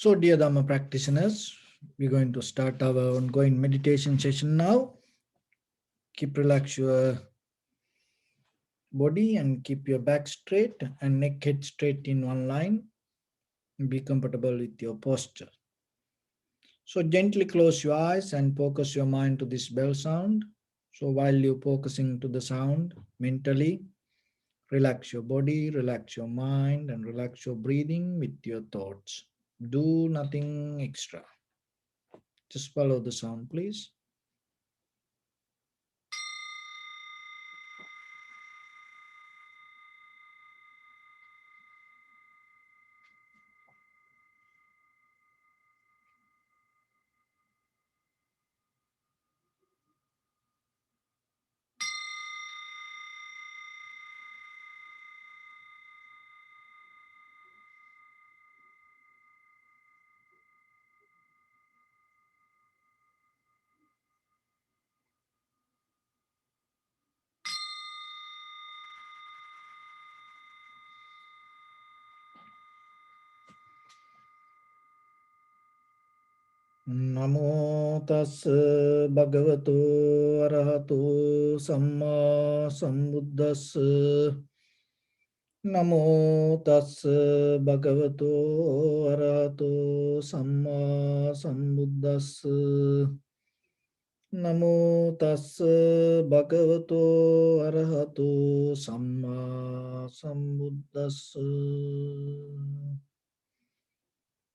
So, dear Dhamma practitioners, we're going to start our ongoing meditation session now. Keep relax your body and keep your back straight and neck head straight in one line. Be comfortable with your posture. So, gently close your eyes and focus your mind to this bell sound. So, while you're focusing to the sound mentally, relax your body, relax your mind, and relax your breathing with your thoughts. Do nothing extra. Just follow the sound, please. Namo tassa bhagavato arahato samma sambuddhassa. Namo tassa bhagavato arahato samma sambuddhassa. Namo tassa bhagavato arahato samma sambuddhassa.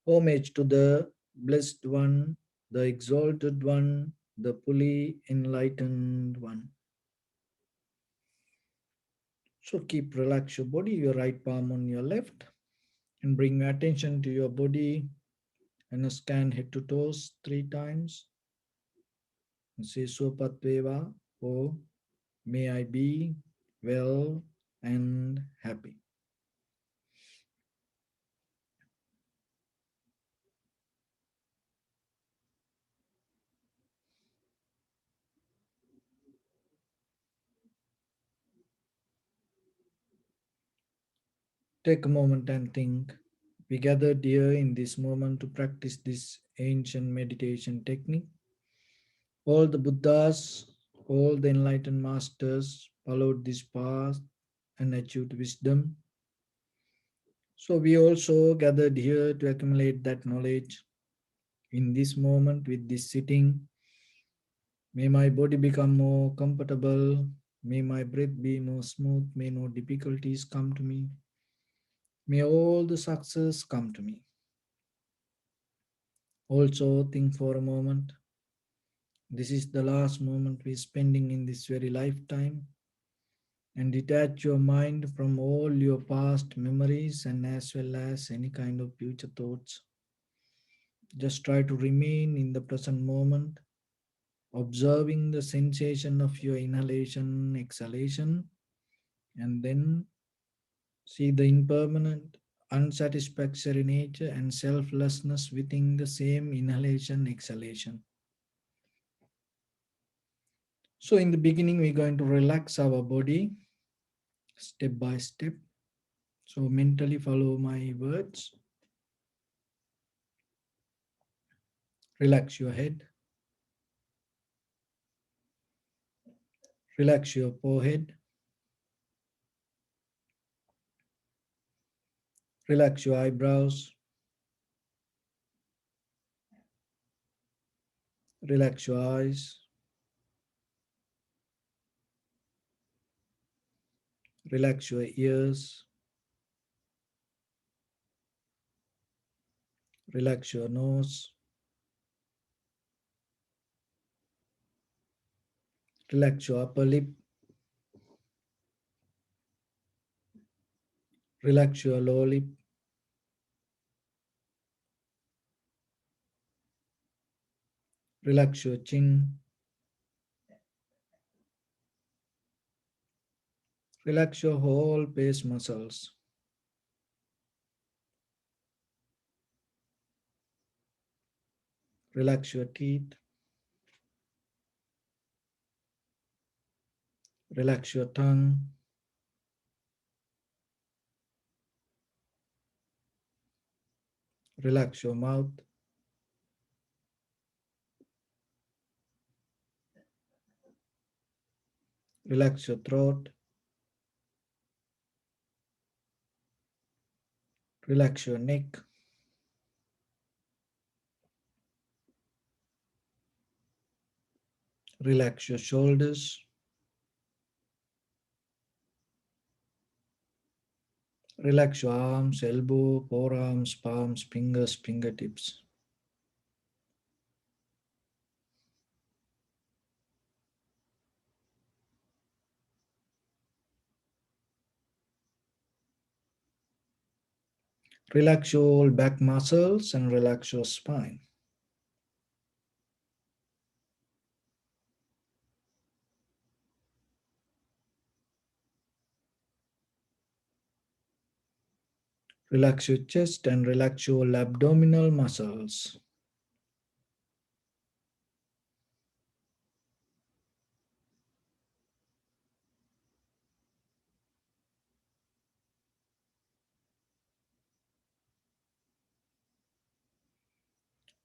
Homage to the Blessed One, the Exalted One, the fully enlightened One. So keep relax your body, your right palm on your left, and bring your attention to your body and scan head to toes 3 times. And say Sopatveva, or may I be well and happy. Take a moment and think. We gathered here in this moment to practice this ancient meditation technique. All the Buddhas, all the enlightened masters followed this path and achieved wisdom. So we also gathered here to accumulate that knowledge. In this moment, with this sitting, may my body become more comfortable, may my breath be more smooth, may no difficulties come to me, may all the success come to me. Also, think for a moment. This is the last moment we're spending in this very lifetime, and detach your mind from all your past memories and as well as any kind of future thoughts. Just try to remain in the present moment, observing the sensation of your inhalation, exhalation, and then see the impermanent, unsatisfactory nature and selflessness within the same inhalation, exhalation. So, in the beginning, we're going to relax our body step by step. So, mentally follow my words. Relax your head, relax your forehead, relax your eyebrows, relax your eyes, relax your ears, relax your nose, relax your upper lip, relax your lower lip, relax your chin, relax your whole face muscles, relax your teeth, relax your tongue, Relax your mouth. Relax your throat. Relax your neck. Relax your shoulders. Relax your arms, elbow, forearms, palms, fingers, fingertips. Relax your back muscles and relax your spine. Relax your chest and relax your abdominal muscles.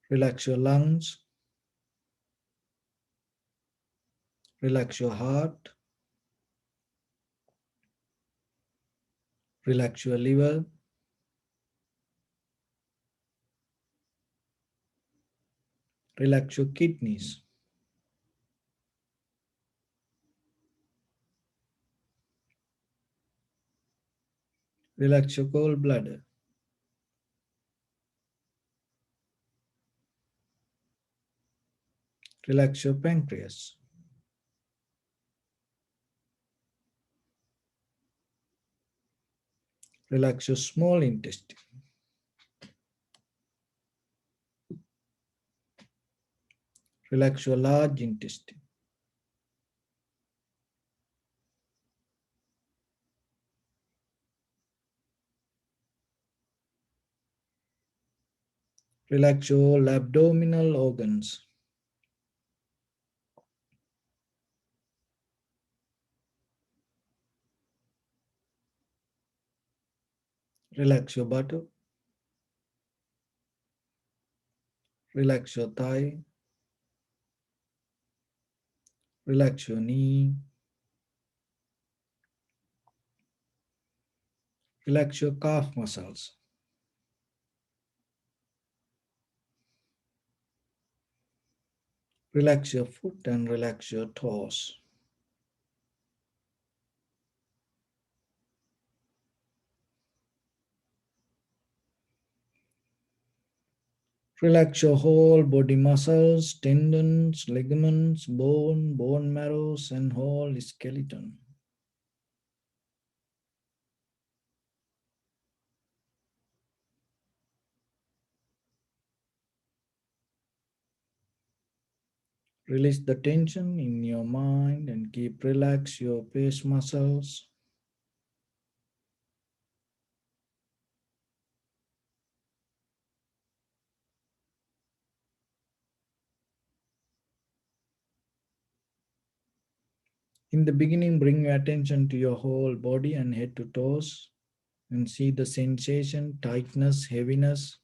Relax your lungs. Relax your heart. Relax your liver. Relax your kidneys. Relax your gallbladder. Relax your pancreas. Relax your small intestine. Relax your large intestine. Relax your abdominal organs. Relax your buttock. Relax your thigh. Relax your knee. Relax your calf muscles. Relax your foot and relax your toes. Relax your whole body muscles, tendons, ligaments, bone, bone marrows, and whole skeleton. Release the tension in your mind and keep relax your face muscles. In the beginning, bring your attention to your whole body and head to toes and see the sensation, tightness, heaviness.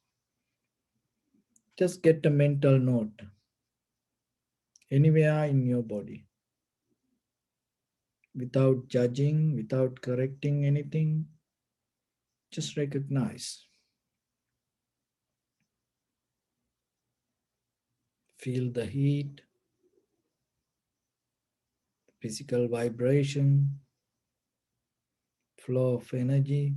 Just get a mental note anywhere in your body without judging, without correcting anything. Just recognize. Feel the heat, physical vibration, flow of energy.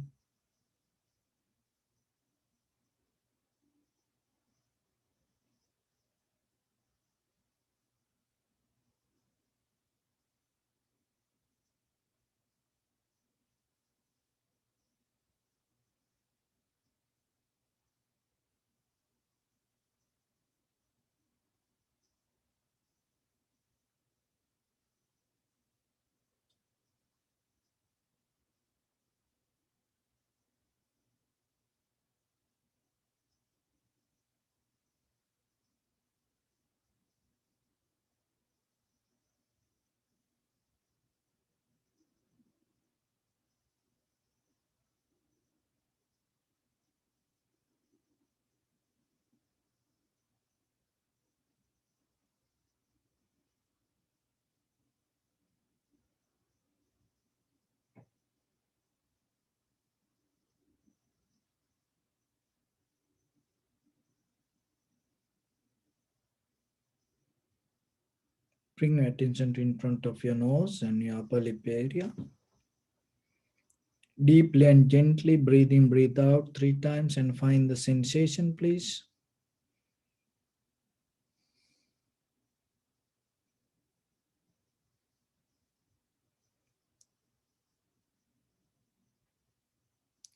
Bring your attention to in front of your nose and your upper lip area. Deeply and gently breathe in, breathe out 3 times and find the sensation, please.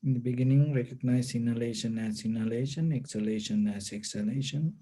In the beginning, recognize inhalation as inhalation, exhalation as exhalation.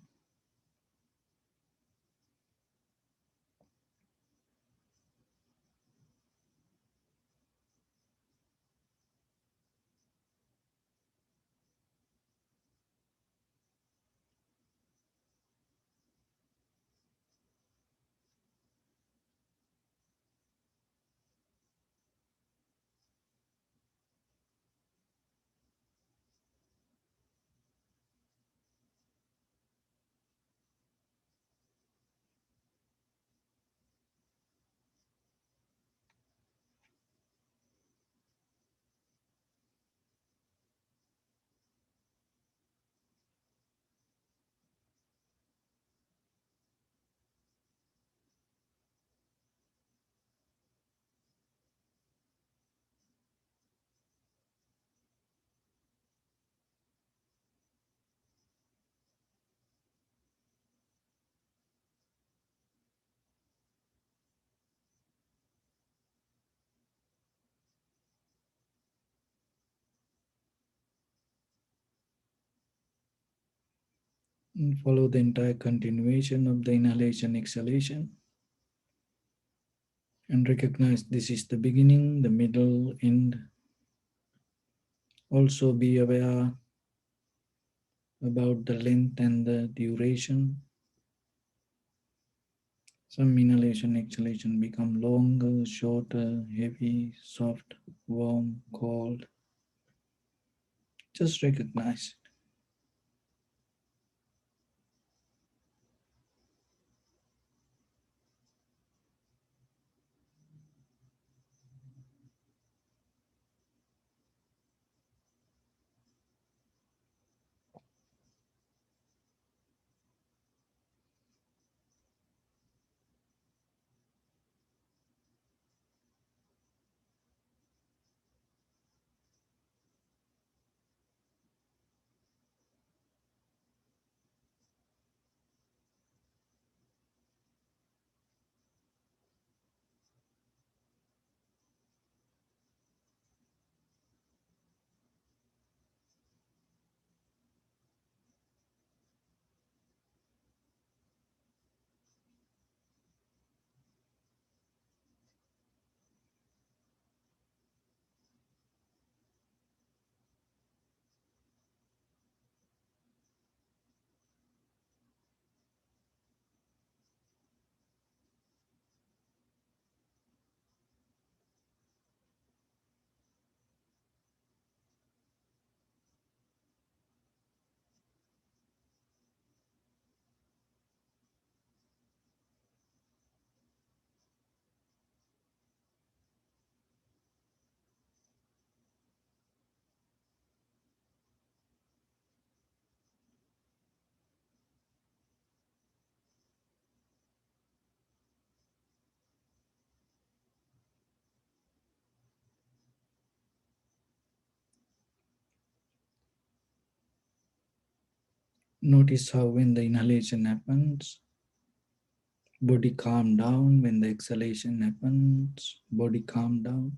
And follow the entire continuation of the inhalation, exhalation. And recognize this is the beginning, the middle, end. Also be aware about the length and the duration. Some inhalation, exhalation become longer, shorter, heavy, soft, warm, cold. Just recognize. Notice how when the inhalation happens, body calm down. When the exhalation happens, body calm down.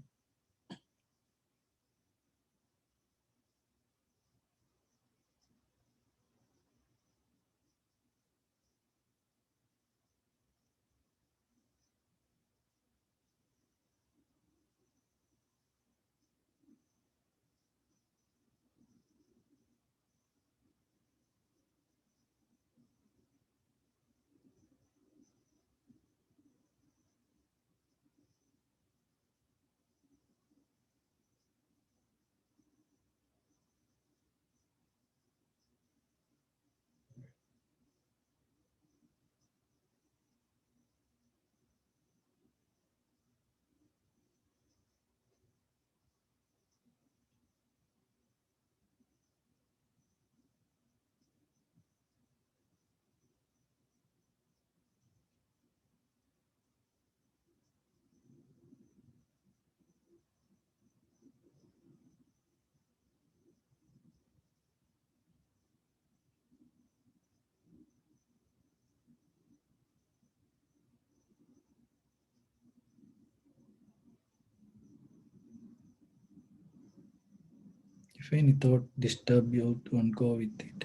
If any thought disturb you, don't go with it.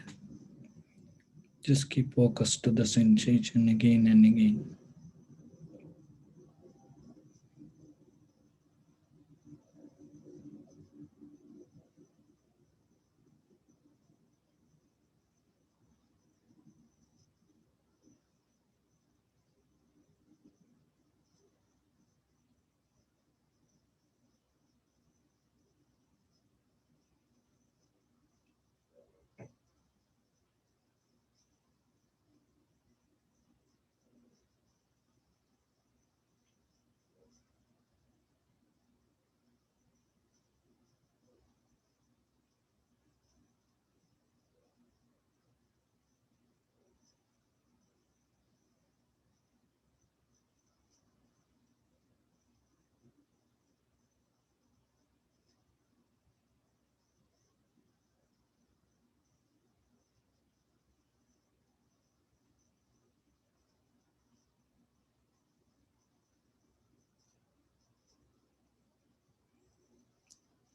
Just keep focus to the sensation again and again.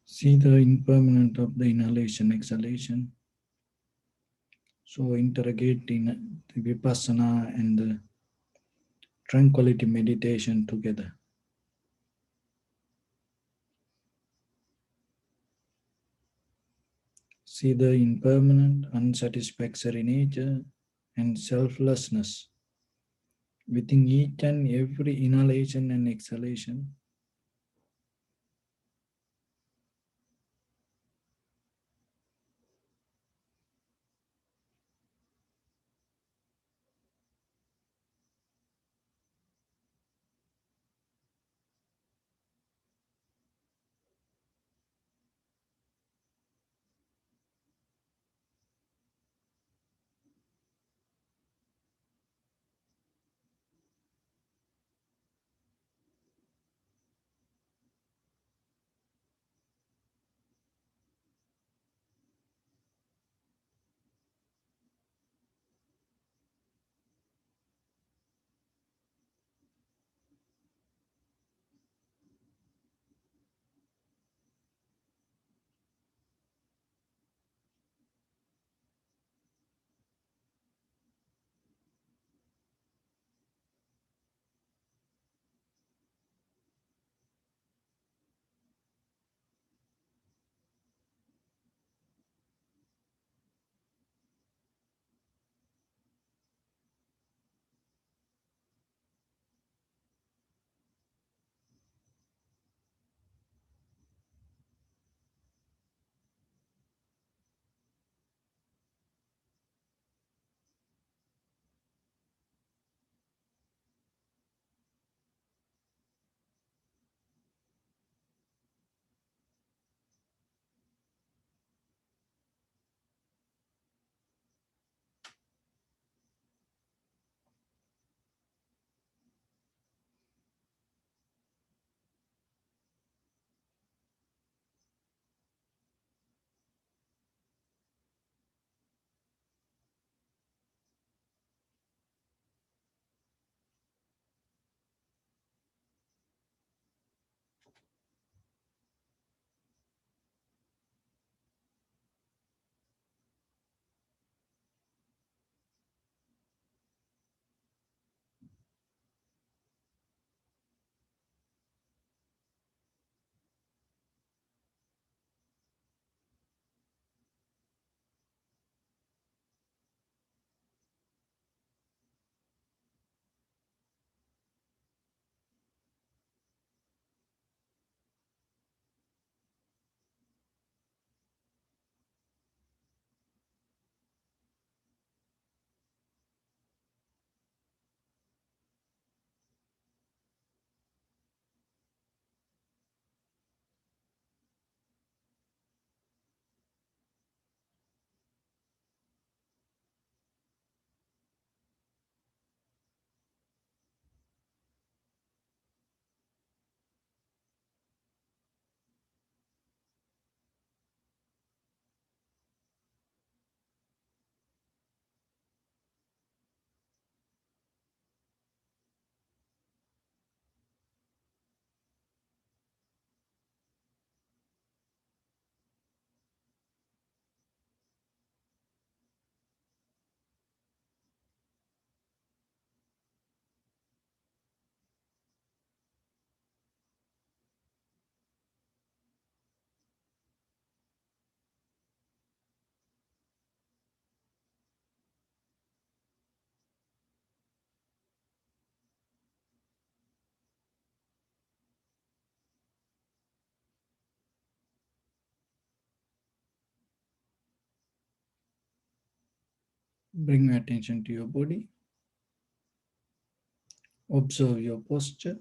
See the impermanence of the inhalation, exhalation. So interrogate in the vipassana and the tranquility meditation together. See the impermanent, unsatisfactory nature and selflessness within each and every inhalation and exhalation. Bring your attention to your body. Observe your posture.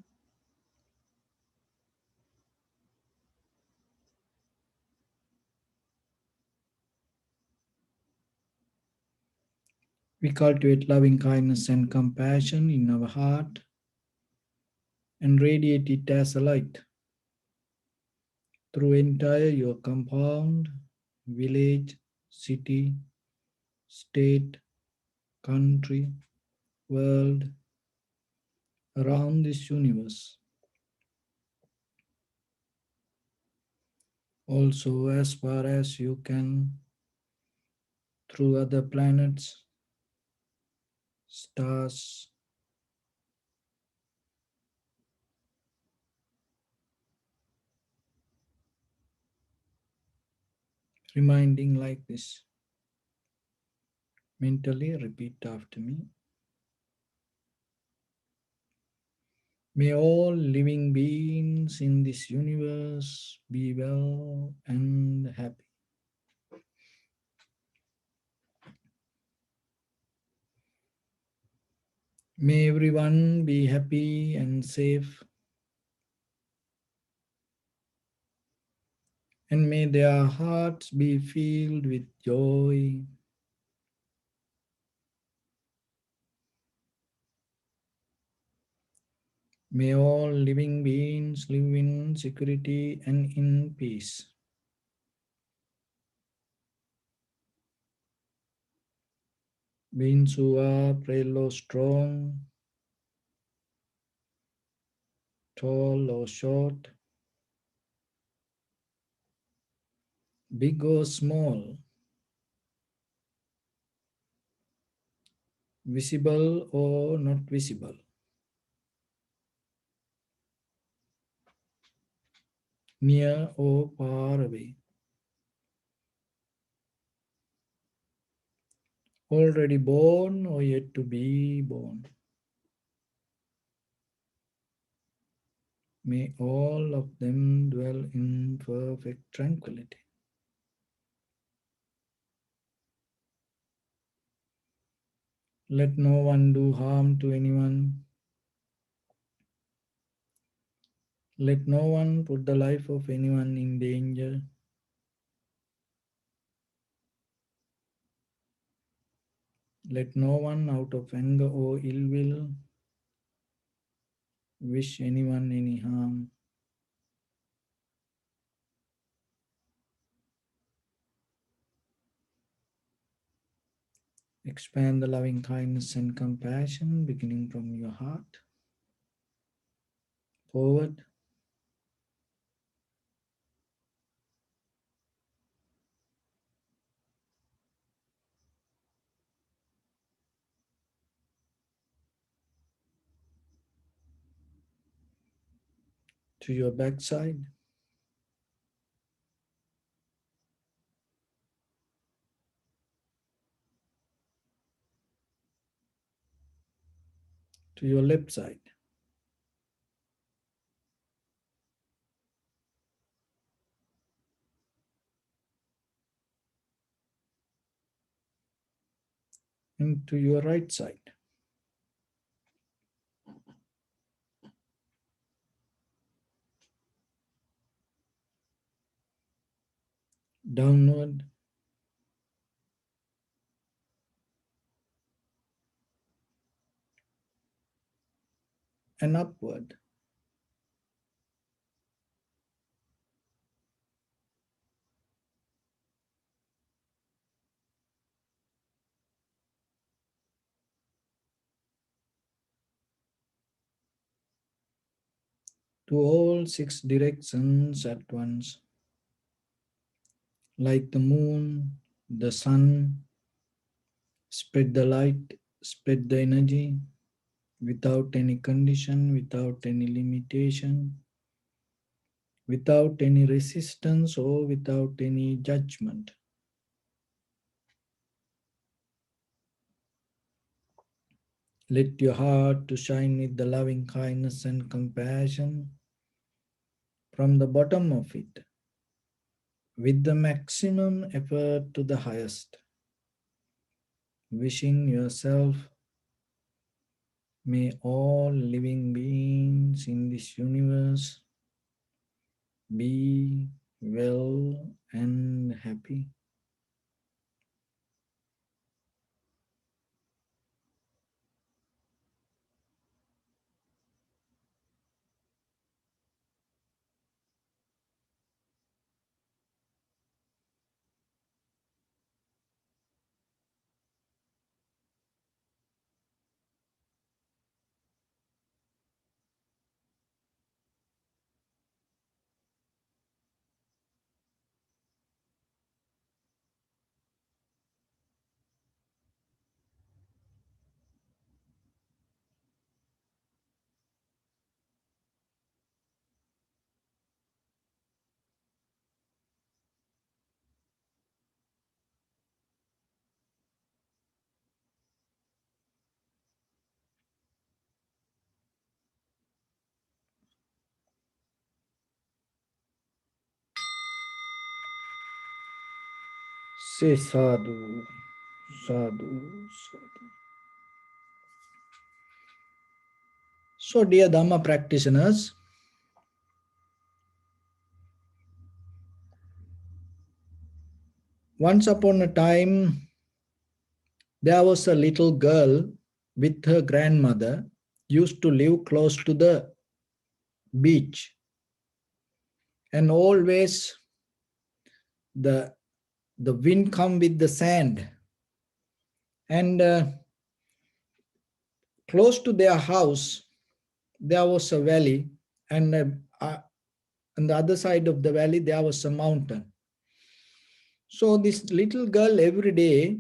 We cultivate loving kindness and compassion in our heart and radiate it as a light through entire your compound, village, city, state, country, world, around this universe. Also, as far as you can, through other planets, stars, reminding like this. Mentally repeat after me. May all living beings in this universe be well and happy. May everyone be happy and safe, and may their hearts be filled with joy. May all living beings live in security and in peace. Beings who are frail or strong, tall or short, big or small, visible or not visible, near or far away, already born or yet to be born. May all of them dwell in perfect tranquility. Let no one do harm to anyone. Let no one put the life of anyone in danger. Let no one out of anger or ill will wish anyone any harm. Expand the loving kindness and compassion beginning from your heart forward to your backside, to your left side, and to your right side, downward and upward. To all six directions at once, like the moon, the sun, spread the light, spread the energy without any condition, without any limitation, without any resistance or without any judgment. Let your heart to shine with the loving kindness and compassion from the bottom of it, with the maximum effort to the highest. wishing yourself, may all living beings in this universe be well and happy. Say sadhu, sadhu, sadhu. So, dear Dhamma practitioners, once upon a time, there was a little girl with her grandmother used to live close to the beach, and always the wind come with the sand, and close to their house there was a valley, and on the other side of the valley there was a mountain. So this little girl every day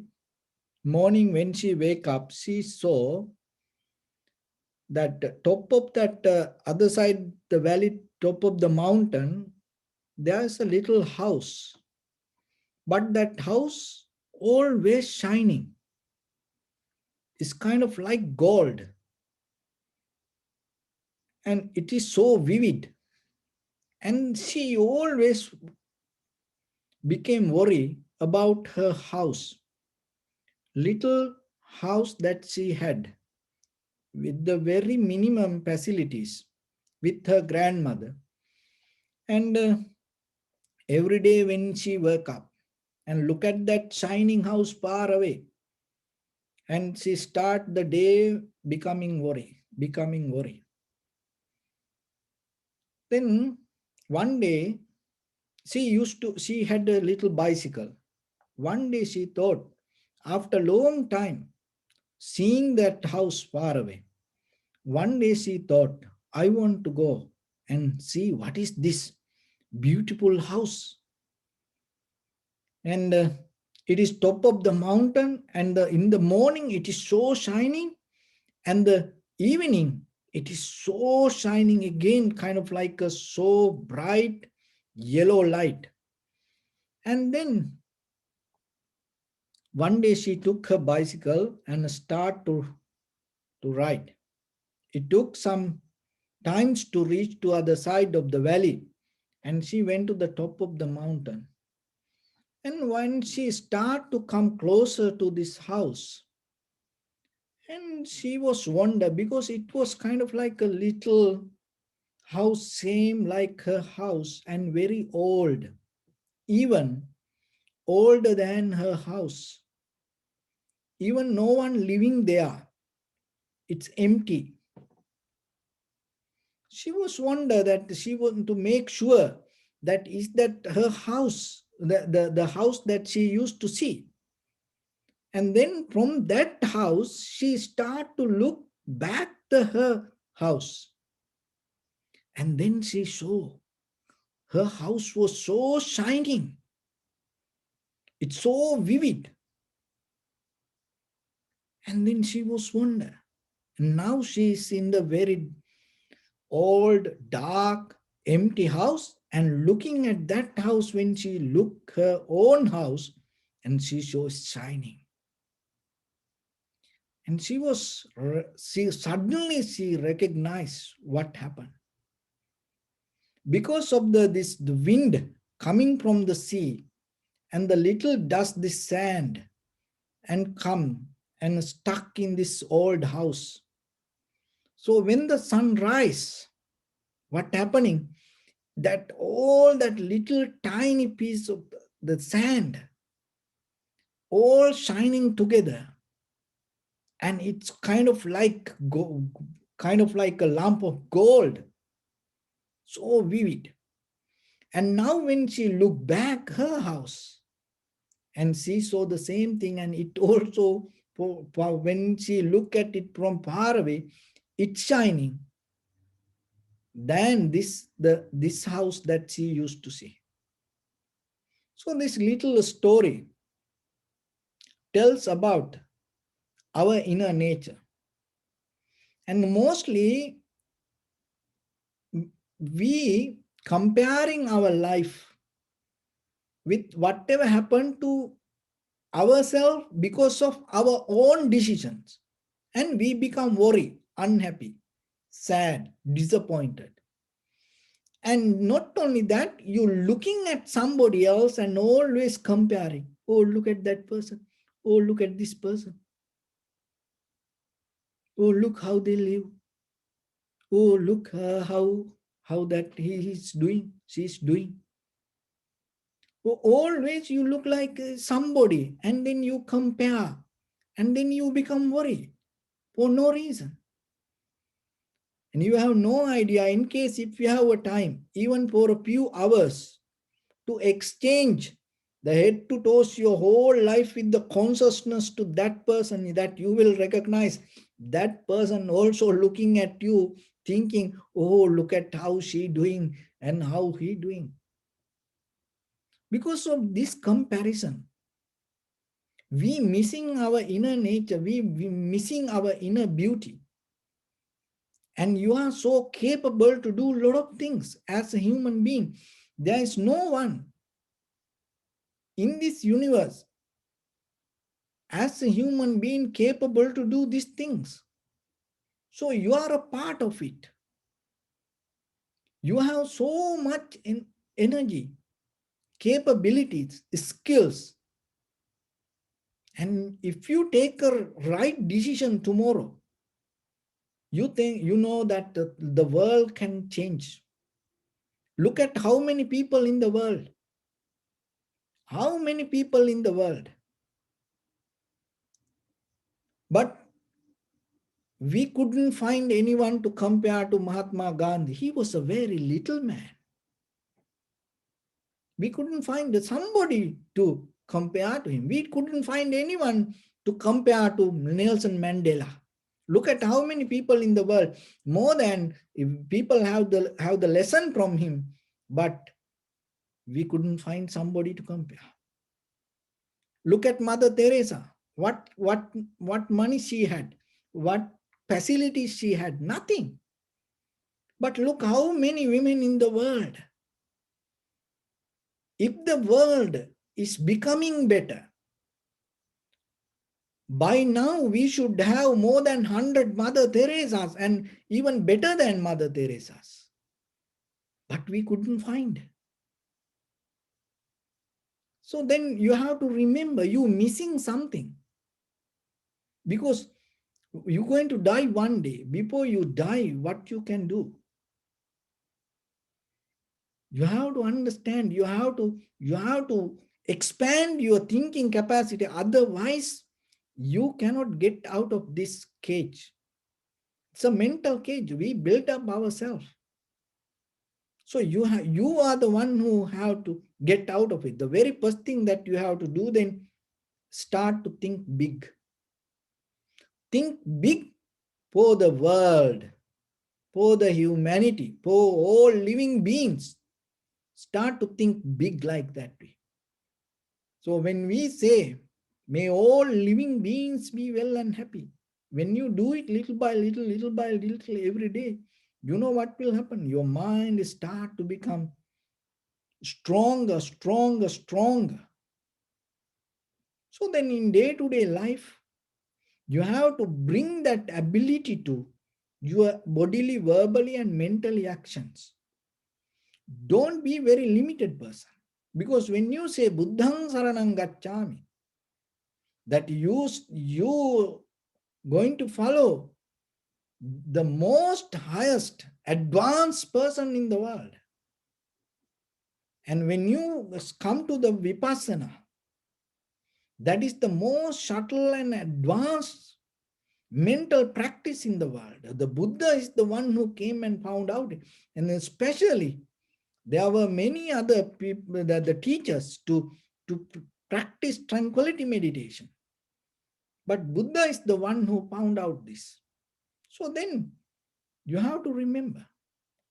morning when she wake up, she saw that top of that other side the valley, top of the mountain, there's a little house, but that house always shining. It's kind of like gold, and it is so vivid. And she always became worried about her house, little house that she had with the very minimum facilities with her grandmother. And every day when she woke up and look at that shining house far away, and she start the day becoming worry. Then one day she had a little bicycle. One day she thought, after long time, seeing that house far away, one day she thought, I want to go and see what is this beautiful house. And it is top of the mountain, and in the morning it is so shining, and the evening it is so shining again, kind of like a so bright yellow light. And then one day she took her bicycle and start to ride. It took some times to reach to other side of the valley, and she went to the top of the mountain. And when she start to come closer to this house, and she was wonder because it was kind of like a little house, same like her house, and very old, even older than her house. Even no one living there. It's empty. She was wonder that she wanted to make sure that is that her house, the house that she used to see. And then from that house, she start to look back to her house. And then she saw her house was so shining. It's so vivid. And then she was wonder. And now she is in the very old, dark, empty house, and looking at that house when she look her own house, and she shows shining. And she suddenly she recognized what happened. Because of the wind coming from the sea, and the little dust, the sand, and come and stuck in this old house. So when the sun rise, what happening? That all that little tiny piece of the sand, all shining together, and it's kind of like a lump of gold, so vivid. And now when she looked back her house, and she saw the same thing, and it also, when she looked at it from far away, it's shining than this house that she used to see. So this little story tells about our inner nature. And mostly we comparing our life with whatever happened to ourselves because of our own decisions. And we become worried, unhappy, sad, disappointed. And not only that, you're looking at somebody else and always comparing. Oh, look at that person. Oh, look at this person. Oh, look how they live. Oh, look how that he is doing, she's doing. Oh, always you look like somebody, and then you compare, and then you become worried for no reason. And you have no idea, in case if you have a time, even for a few hours, to exchange the head to toes your whole life with the consciousness to that person, that you will recognize that person also looking at you, thinking, oh, look at how she doing and how he doing. Because of this comparison, we missing our inner nature, we missing our inner beauty. And you are so capable to do a lot of things as a human being. There is no one in this universe as a human being capable to do these things. So you are a part of it. You have so much energy, capabilities, skills. And if you take a right decision tomorrow, you know that the world can change. Look at how many people in the world. How many people in the world? But we couldn't find anyone to compare to Mahatma Gandhi. He was a very little man. We couldn't find somebody to compare to him. We couldn't find anyone to compare to Nelson Mandela. Look at how many people in the world. More than if people have the lesson from him, but we couldn't find somebody to compare. Look at Mother Teresa. What money she had, what facilities she had, nothing. But look how many women in the world. If the world is becoming better, by now we should have more than 100 Mother Teresas, and even better than Mother Teresas. But we couldn't find. So then you have to remember you're missing something. Because you're going to die one day. Before you die, what you can do? You have to understand, you have to expand your thinking capacity. Otherwise, you cannot get out of this cage. It's a mental cage we built up ourselves. So you are the one who have to get out of it. The very first thing that you have to do, then start to think big. Think big for the world, for the humanity, for all living beings. Start to think big like that way. So when we say, may all living beings be well and happy, when you do it little by little every day, you know what will happen? Your mind start to become stronger, stronger, stronger. So then in day-to-day life, you have to bring that ability to your bodily, verbally, and mentally actions. Don't be very limited person. Because when you say Buddhang Saranang Gacchami, that you going to follow the most highest advanced person in the world. And when you come to the vipassana, that is the most subtle and advanced mental practice in the world. The Buddha is the one who came and found out it. And especially there were many other people, the teachers to practice tranquility meditation. But Buddha is the one who found out this. So then you have to remember,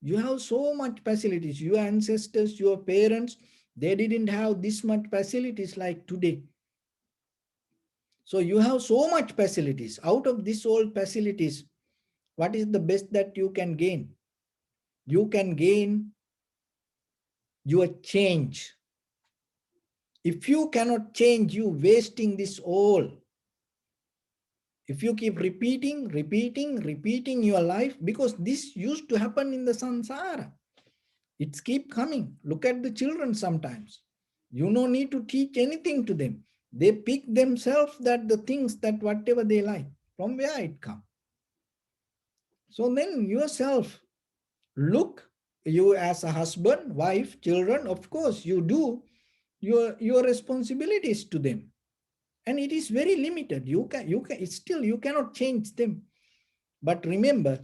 you have so much facilities. Your ancestors, your parents, they didn't have this much facilities like today. So you have so much facilities. Out of these all facilities, what is the best that you can gain? You can gain your change. If you cannot change, you wasting this all. If you keep repeating your life, because this used to happen in the samsara. It's keep coming. Look at the children sometimes. You no need to teach anything to them. They pick themselves that the things that whatever they like, from where it comes. So then yourself, look, you as a husband, wife, children, of course, you do your responsibilities to them. And it is very limited. It's still, you cannot change them. But remember,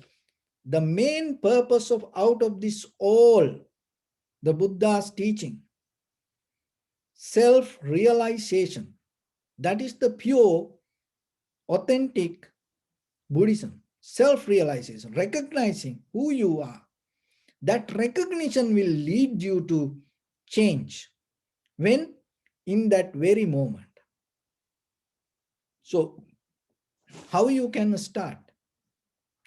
the main purpose of out of this all, the Buddha's teaching, self-realization. That is the pure, authentic Buddhism. Self-realization, recognizing who you are. That recognition will lead you to change. When? In that very moment. So, how you can start?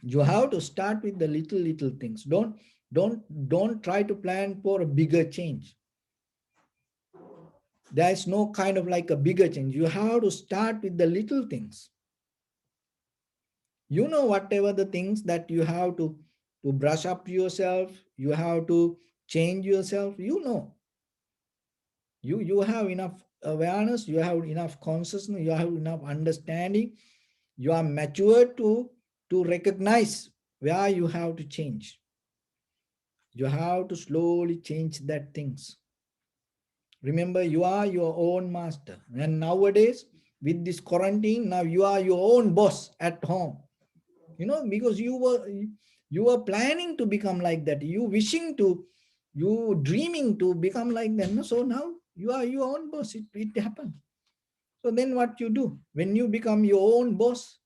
You have to start with the little things. Don't try to plan for a bigger change. There is no kind of like a bigger change. You have to start with the little things. You know, whatever the things that you have to brush up yourself, you have to change yourself, you know. You have enough awareness, you have enough consciousness, you have enough understanding, you are mature to recognize where you have to change. You have to slowly change that things. Remember, you are your own master. And nowadays, with this quarantine, now you are your own boss at home. You know, because you were planning to become like that. You wishing to, you dreaming to become like that. So now you are your own boss. It happened. So then what you do? When you become your own boss,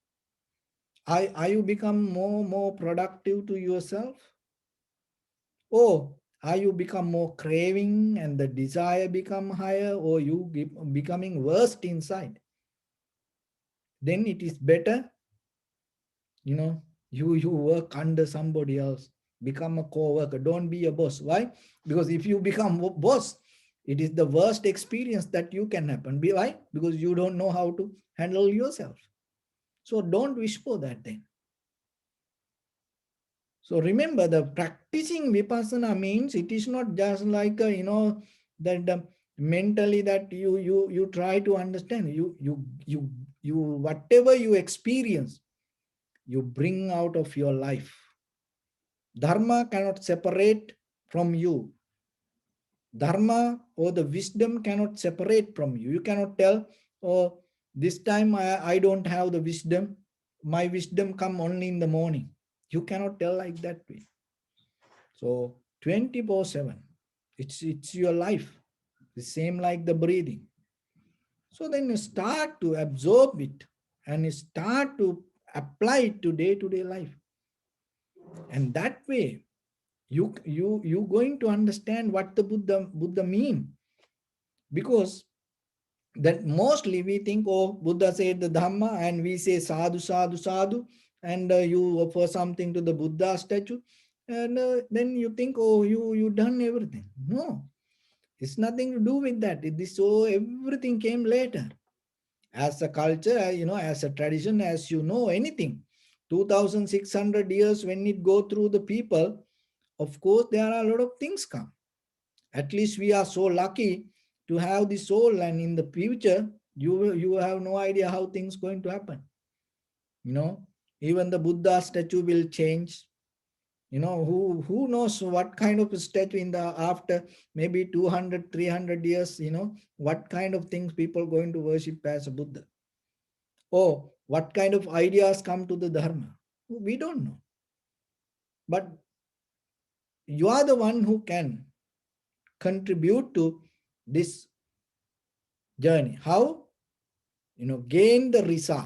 are you become more productive to yourself? Or are you become more craving and the desire become higher, or you becoming worst inside? Then it is better, you know, you work under somebody else, become a co-worker, don't be a boss. Why? Because if you become a boss, it is the worst experience that you can happen. Why? Because you don't know how to handle yourself. So don't wish for that then. So remember, the practicing vipassana means it is not just like a, that mentally that you try to understand. You whatever you experience, you bring out of your life. Dharma cannot separate from you. Dharma or the wisdom cannot separate from you. You cannot tell, oh, this time I don't have the wisdom. My wisdom come only in the morning. You cannot tell like that way. So 24/7, it's your life. The same like the breathing. So then you start to absorb it and you start to apply it to day-to-day life. And that way, you going to understand what the Buddha mean. Because that mostly we think, oh, Buddha said the Dhamma, and we say sadhu, sadhu, sadhu, and you offer something to the Buddha statue, and then you think, oh, you done everything. No, it's nothing to do with that. So everything came later. As a culture, as a tradition, as you know, anything, 2,600 years when it go through the people, of course, there are a lot of things come. At least we are so lucky to have the soul, and in the future, You have no idea how things going to happen. You know, even the Buddha statue will change. You know, who knows what kind of a statue in the after maybe 200, 300 years, you know, what kind of things people going to worship as a Buddha. Or what kind of ideas come to the Dharma. We don't know. But you are the one who can contribute to this journey. How? You know, gain the result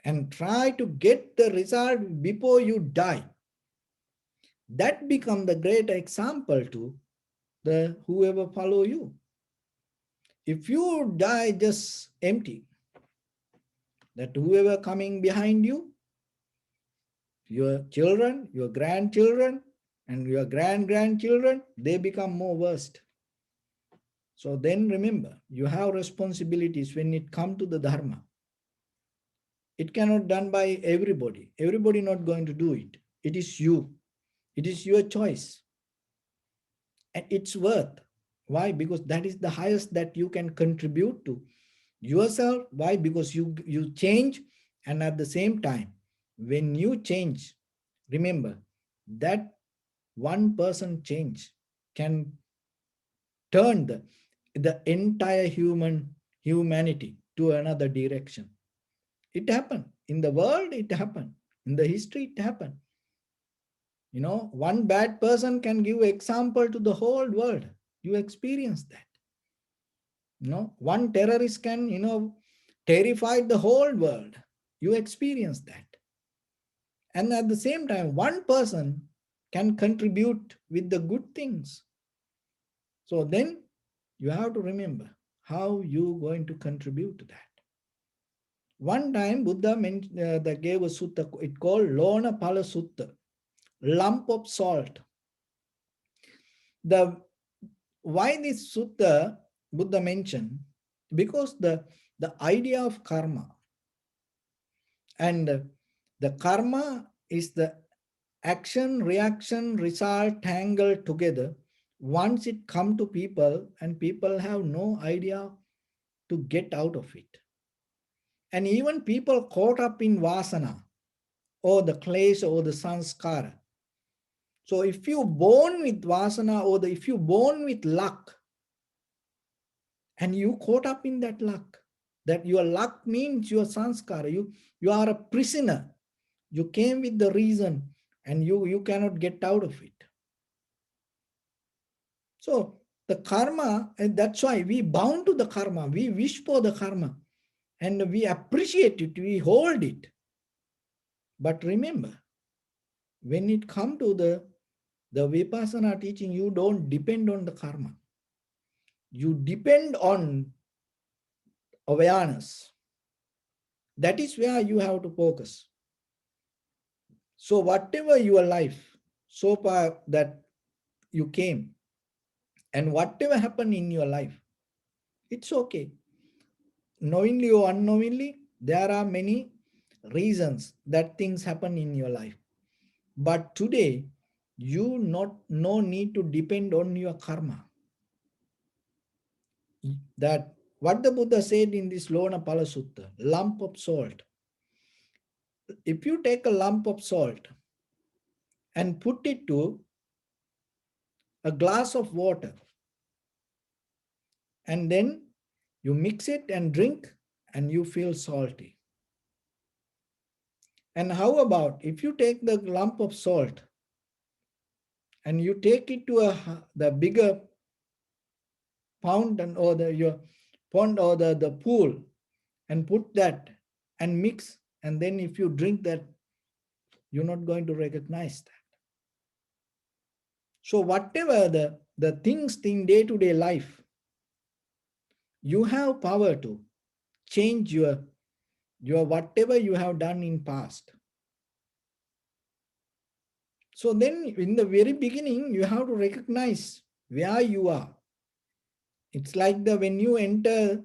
and try to get the result before you die. That become the great example to the whoever follow you. If you die just empty, that whoever coming behind you, your children, your grandchildren, and your grandchildren, they become more worst. So then remember, you have responsibilities when it come to the Dharma. It cannot done by everybody. Everybody not going to do it. It is you. It is your choice. And it's worth. Why? Because that is the highest that you can contribute to yourself. Why? Because you change, and at the same time, when you change, remember that one person change can turn the entire humanity to another direction. It happened in the world, it happened in the history, it happened. You know, one bad person can give example to the whole world. You experience that. You know, one terrorist can, you know, terrify the whole world. You experience that. And at the same time, one person can contribute with the good things. So then you have to remember how you going to contribute to that. One time Buddha gave a sutta, it called Lona Pala Sutta, lump of salt. The why this sutta Buddha mentioned? Because the idea of karma, and the karma is the action, reaction, result tangled together. Once it come to people, and people have no idea to get out of it. And even people caught up in vasana, or the klesha, or the sanskara. So if you born with vasana, or if you born with luck, and you caught up in that luck, that your luck means your sanskara, you are a prisoner. You came with the reason, and you cannot get out of it. So the karma, and that's why we bound to the karma, we wish for the karma, and we appreciate it, we hold it. But remember, when it come to the vipassana teaching, you don't depend on the karma. You depend on awareness. That is where you have to focus. So whatever your life, so far that you came, and whatever happened in your life, it's okay. Knowingly or unknowingly, there are many reasons that things happen in your life. But today, you no need to depend on your karma. That what the Buddha said in this Lona Pala Sutta, lump of salt. If you take a lump of salt and put it to a glass of water, and then you mix it and drink, and you feel salty. And how about if you take the lump of salt and you take it to the bigger fountain, or your pond, or the pool, and put that and mix, and then if you drink that, you're not going to recognize that. So whatever the things in day-to-day life, you have power to change your whatever you have done in past. So then in the very beginning, you have to recognize where you are. It's like when you enter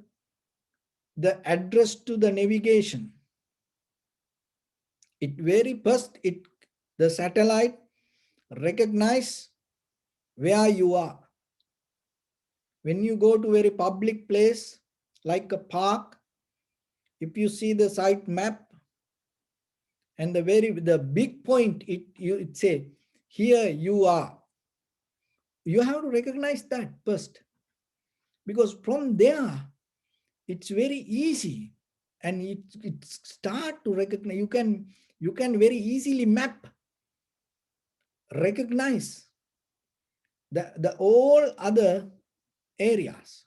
the address to the navigation, it very first, the satellite recognize where you are. When you go to very public place, like a park. If you see the site map and the big point, it say, here you are. You have to recognize that first, because from there it's very easy, and it start to recognize. You can very easily recognize the all other areas.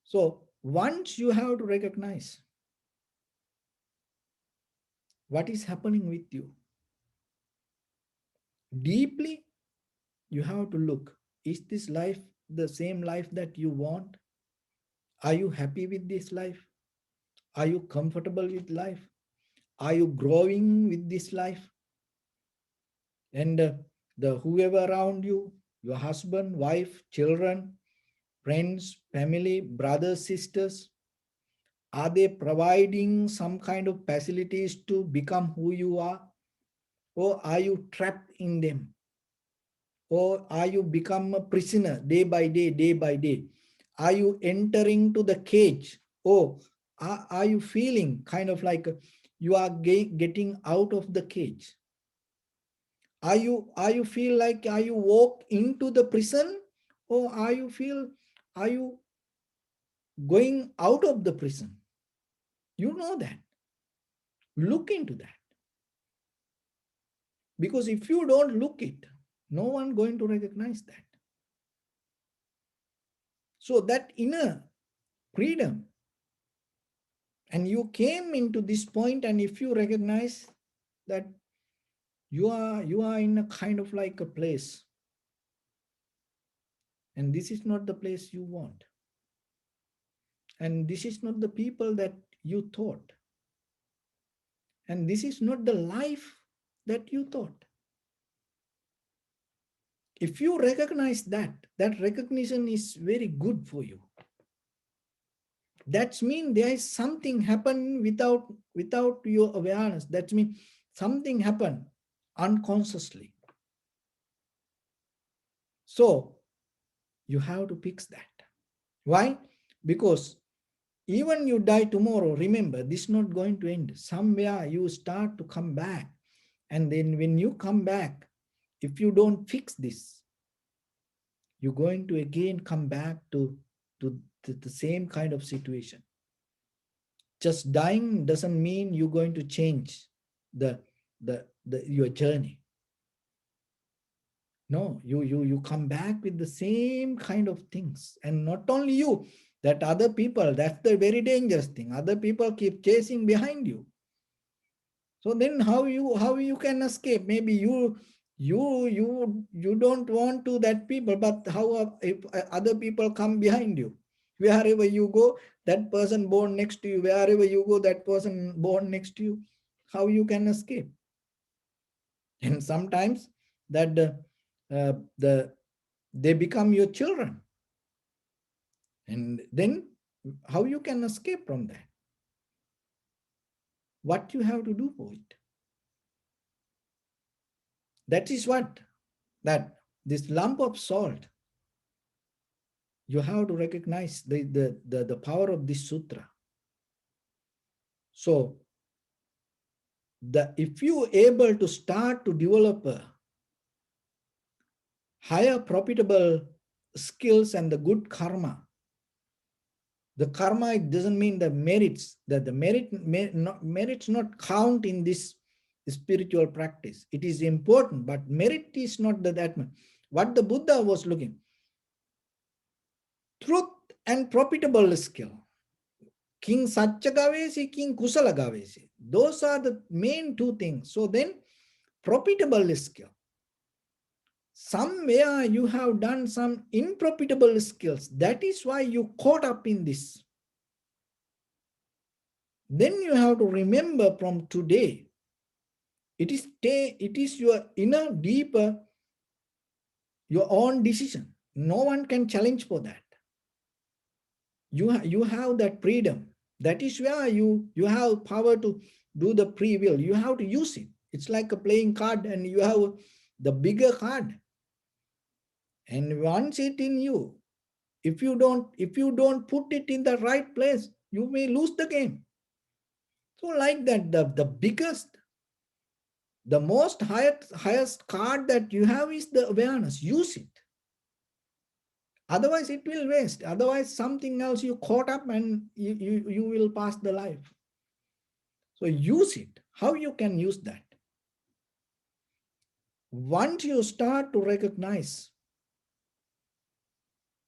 So once you have to recognize what is happening with you deeply, you have to look, is this life the same life that you want? Are you happy with this life? Are you comfortable with life? Are you growing with this life? And the whoever around you, your husband, wife, children, friends, family, brothers, sisters, are they providing some kind of facilities to become who you are? Or are you trapped in them? Or are you become a prisoner day by day, day by day? Are you entering to the cage? Or are you feeling kind of like you are getting out of the cage? Are you feel like, are you walk into the prison, or are you going out of the prison? You know that. Look into that. Because if you don't look it, no one going to recognize that. So that inner freedom, and you came into this point, and if you recognize that you are in a kind of like a place, and this is not the place you want, and this is not the people that you thought, and this is not the life that you thought. If you recognize that, that recognition is very good for you. That means there is something happen without your awareness. That means something happened unconsciously. So you have to fix that. Why? Because even you die tomorrow, remember, this is not going to end. Somewhere you start to come back. And then when you come back, if you don't fix this, you're going to again come back to the same kind of situation. Just dying doesn't mean you're going to change your journey. No, you come back with the same kind of things. And not only you, that other people, that's the very dangerous thing. Other people keep chasing behind you. So then how you can escape? Maybe you don't want to that people, but how if other people come behind you? Wherever you go, that person born next to you. Wherever you go, that person born next to you. How you can escape? And sometimes that they become your children. And then how you can escape from that? What you have to do for it? That is what, that this lump of salt, you have to recognize the power of this sutra. So if you able to start to develop a higher profitable skills and the good karma, the karma, it doesn't mean the merits, that the merits not count in this spiritual practice. It is important, but merit is not that much. What the Buddha was looking, truth and profitable skill. King Satya Gavesi, King Kusala Gavesi. Those are the main two things. So then, profitable skill. Somewhere you have done some unprofitable skills. That is why you caught up in this. Then you have to remember from today, it is your inner, deeper, your own decision. No one can challenge for that. You have that freedom. That is where you have power to do the free will. You have to use it. It's like a playing card, and you have the bigger card. And once it in you, If you don't put it in the right place, you may lose the game. So like that, the biggest, the most highest card that you have is the awareness. Use it. Otherwise, it will waste. Otherwise, something else you caught up and you will pass the life. So use it. How you can use that? Once you start to recognize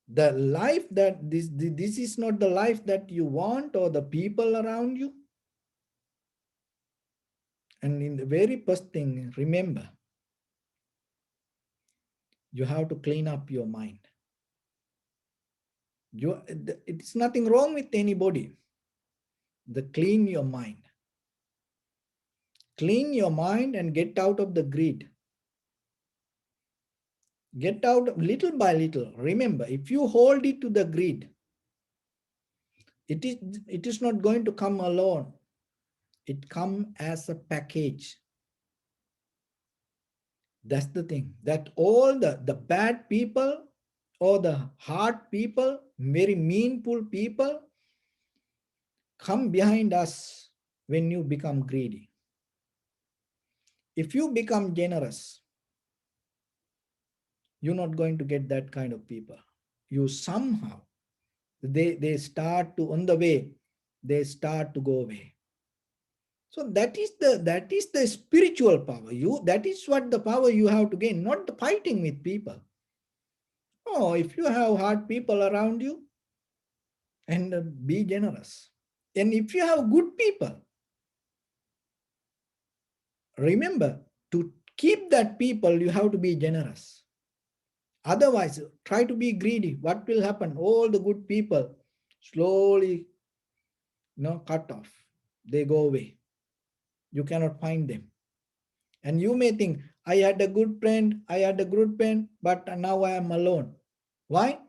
the life that this is not the life that you want or the people around you. And in the very first thing, remember, you have to clean up your mind. It's nothing wrong with anybody. Clean your mind. Clean your mind and get out of the greed. Get out little by little. Remember, if you hold it to the greed, it is not going to come alone. It comes as a package. That's the thing. That all the bad people or the hard people, very meanful people, come behind us when you become greedy. If you become generous, you're not going to get that kind of people. You somehow, they start to, on the way, they start to go away. So that is the spiritual power. That is what the power you have to gain, not the fighting with people. Oh, if you have hard people around you, and be generous. And if you have good people, remember to keep that people, you have to be generous. Otherwise, try to be greedy. What will happen? All the good people slowly, cut off. They go away. You cannot find them. And you may think, I had a good friend, but now I am alone. Why?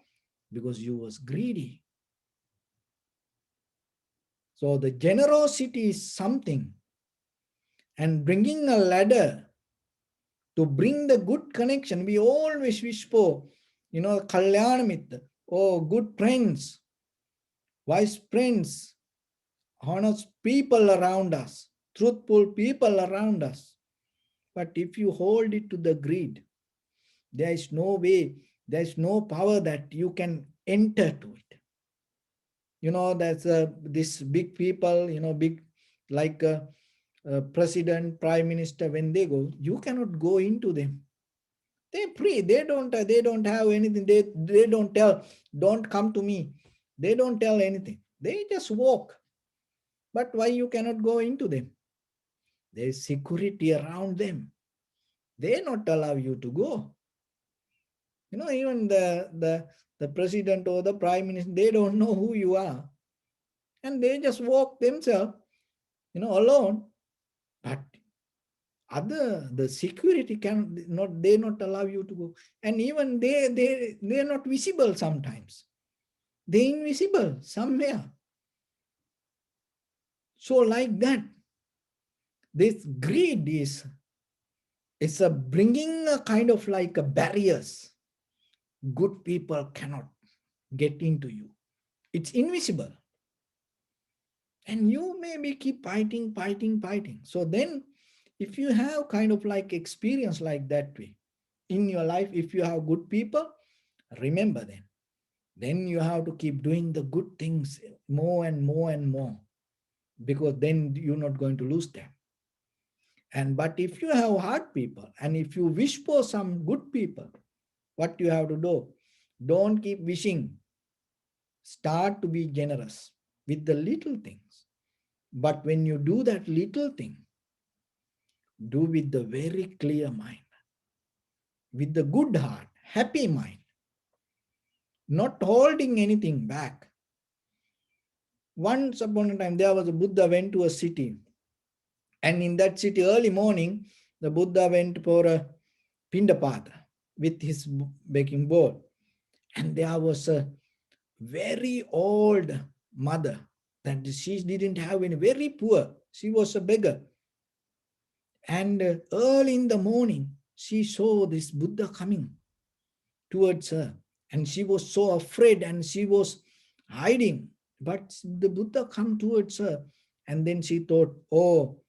Because you was greedy. So the generosity is something. And bringing a ladder to bring the good connection, we always wish for, Kalyanamit, good friends, wise friends, honest people around us, truthful people around us. But if you hold it to the greed, there is no way, there is no power that you can enter to it. That's this big people, big, like president, prime minister, when they go, you cannot go into them. They pray. They don't have anything. They don't tell, don't come to me. They don't tell anything. They just walk. But why you cannot go into them? There is security around them. They not allow you to go. Even the president or the prime minister, they don't know who you are. And they just walk themselves, alone. But the security they not allow you to go. And even they're not visible sometimes. They're invisible somewhere. So like that, this greed is a bringing a kind of like a barriers. Good people cannot get into you. It's invisible. And you maybe keep fighting. So then if you have kind of like experience like that way in your life, if you have good people, remember them. Then you have to keep doing the good things more and more and more, because then you're not going to lose them. But if you have hard people and if you wish for some good people, what you have to do? Don't keep wishing. Start to be generous with the little things. But when you do that little thing, do with the very clear mind, with the good heart, happy mind, not holding anything back. Once upon a time, there was a Buddha went to a city. And in that city, early morning, the Buddha went for a Pindapata with his baking bowl. And there was a very old mother that she didn't have any, very poor. She was a beggar. And early in the morning, she saw this Buddha coming towards her. And she was so afraid and she was hiding. But the Buddha come towards her, and then she thought, oh,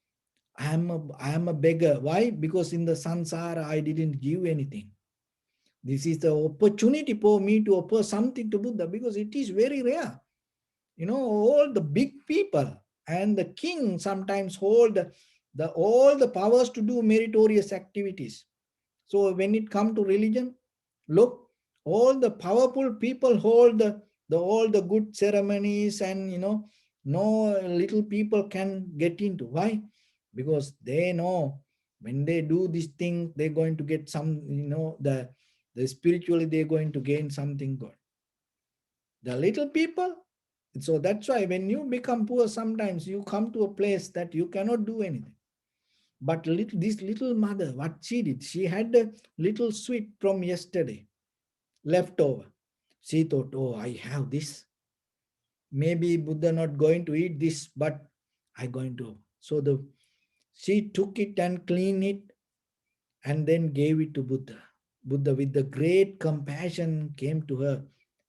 I am a beggar. Why? Because in the samsara I didn't give anything. This is the opportunity for me to offer something to Buddha, because it is very rare. All the big people and the king sometimes hold all the powers to do meritorious activities. So when it comes to religion, look, all the powerful people hold all the good ceremonies, and no little people can get into. Why? Because they know when they do this thing, they're going to get some, the spiritually they're going to gain something good. The little people, so that's why when you become poor, sometimes you come to a place that you cannot do anything. But this little mother, what she did, she had a little sweet from yesterday left over. She thought, oh, I have this. Maybe Buddha not going to eat this, but I going to. So she took it and cleaned it and then gave it to Buddha. Buddha, with the great compassion, came to her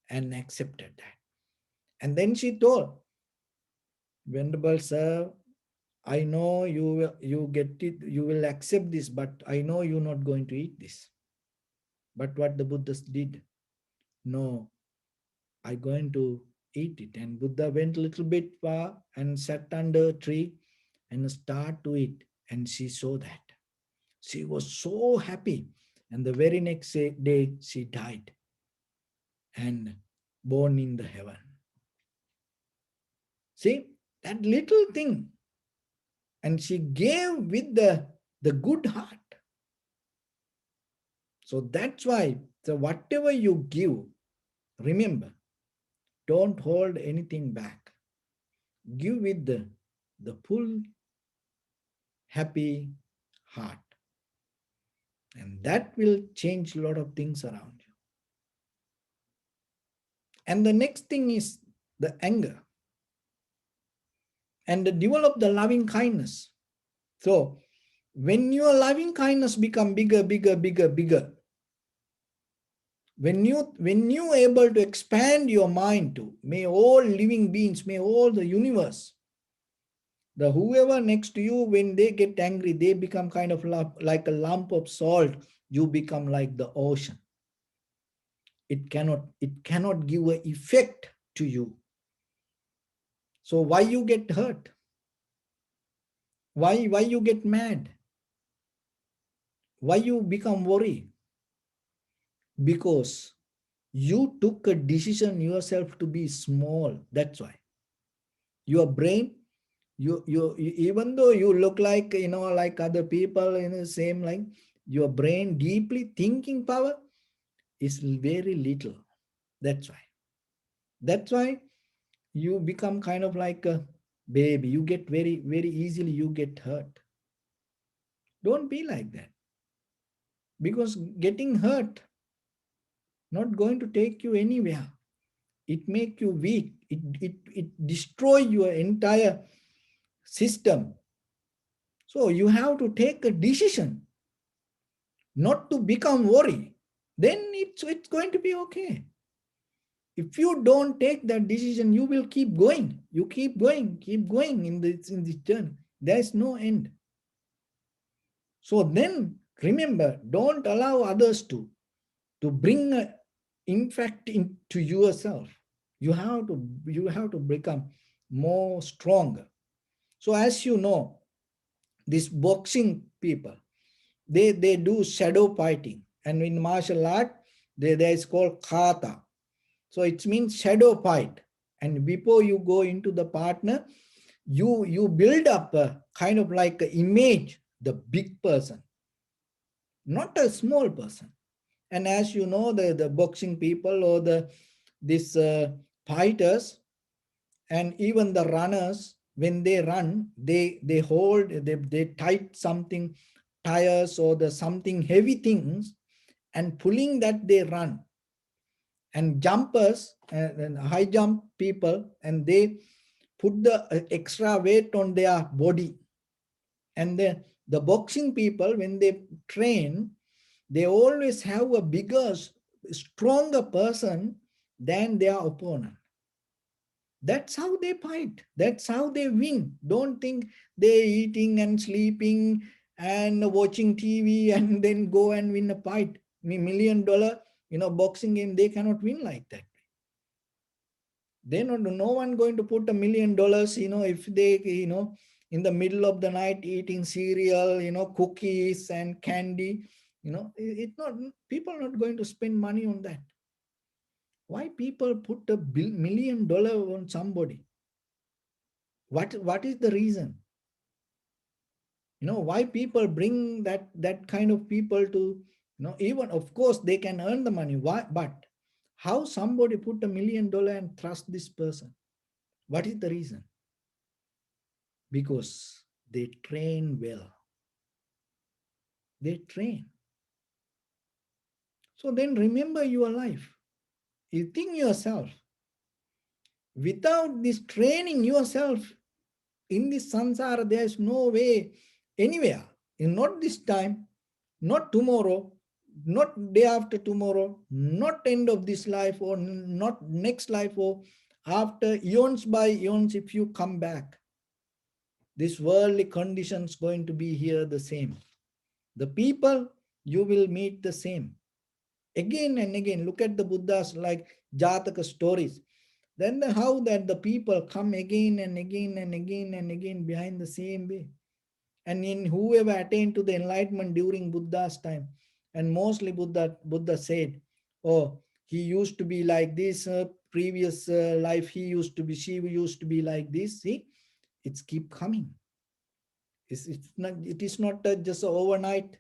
and accepted that. And then she told, Venerable Sir, I know you get it, you will accept this, but I know you're not going to eat this. But what the Buddha did? No, I going to eat it. And Buddha went a little bit far and sat under a tree and start to eat. And she saw that. She was so happy. And the very next day, she died and born in the heaven. See, that little thing. And she gave with the good heart. So that's why, so whatever you give, remember, don't hold anything back. Give with the full happy heart. And that will change a lot of things around you. And the next thing is the anger. And develop the loving kindness. So when your loving kindness become bigger, bigger, bigger, bigger, when you able to expand your mind to, may all living beings, may all the universe, the whoever next to you, when they get angry, they become kind of like a lump of salt. You become like the ocean. It cannot give an effect to you. So why you get hurt? Why you get mad? Why you become worried? Because you took a decision yourself to be small. That's why. Your brain, you even though you look like, like other people in the same line, your brain deeply thinking power is very little. That's why you become kind of like a baby. You get very, very easily, you get hurt. Don't be like that, because getting hurt not going to take you anywhere. It make you weak. It destroy your entire system. So you have to take a decision not to become worry. Then it's going to be okay. If you don't take that decision, you will keep going. You keep going in this journey. There is no end. So then remember, don't allow others to bring infect into yourself. You have to become more stronger. So as you know, these boxing people, they do shadow fighting, and in martial art, there is called kata. So it means shadow fight. And before you go into the partner, you build up a kind of like an image, the big person, not a small person. And as you know, the boxing people or these fighters and even the runners, when they run, they hold, they tight something, tires or the something heavy things, and pulling that they run. And jumpers and high jump people, and they put the extra weight on their body. And the boxing people, when they train, they always have a bigger stronger person than their opponent. That's how they fight. That's how they win. Don't think they're eating and sleeping and watching TV and then go and win a fight. $1 million, boxing game, they cannot win like that. They not, no one going to put $1 million, if they, in the middle of the night eating cereal, cookies and candy, it's not, people are not going to spend money on that. Why people put $1 million on somebody? What is the reason? Why people bring that kind of people to, even of course they can earn the money. Why? But how somebody put $1 million and trust this person? What is the reason? Because they train well. They train. So then remember your life. You think yourself. Without this training yourself in this samsara, there is no way anywhere. Not this time, not tomorrow, not day after tomorrow, not end of this life or not next life or after eons by eons. If you come back, this worldly conditions going to be here the same. The people you will meet the same. Again and again, look at the Buddha's like Jataka stories. Then how that the people come again and again and again and again behind the same way. And in whoever attained to the enlightenment during Buddha's time, and mostly Buddha said, oh, he used to be like this, previous life she used to be like this. See, it's keep coming. It is not just an overnight,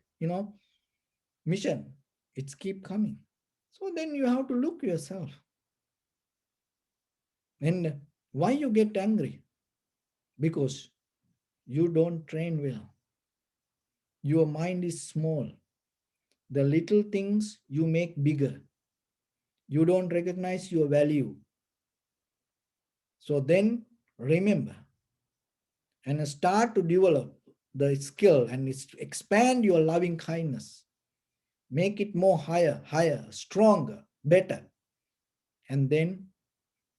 mission. It's keep coming. So then you have to look yourself. And why you get angry? Because you don't train well. Your mind is small. The little things you make bigger. You don't recognize your value. So then remember and start to develop the skill and expand your loving kindness. Make it more higher, stronger, better. And then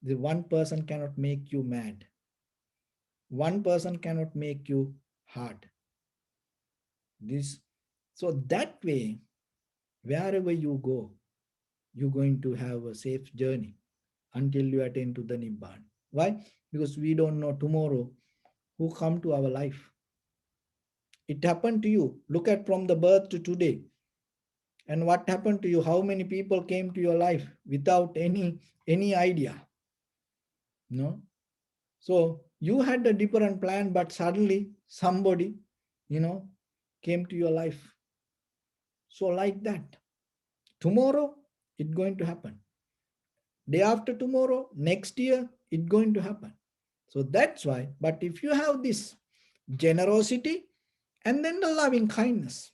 the one person cannot make you mad. One person cannot make you hard. So that way, wherever you go, you're going to have a safe journey until you attain to the Nibbana. Why? Because we don't know tomorrow who come to our life. It happened to you. Look at from the birth to today. And what happened to you? How many people came to your life without any idea? No? So you had a different plan, but suddenly somebody, came to your life. So like that. Tomorrow, it's going to happen. Day after tomorrow, next year, it's going to happen. So that's why. But if you have this generosity and then the loving kindness.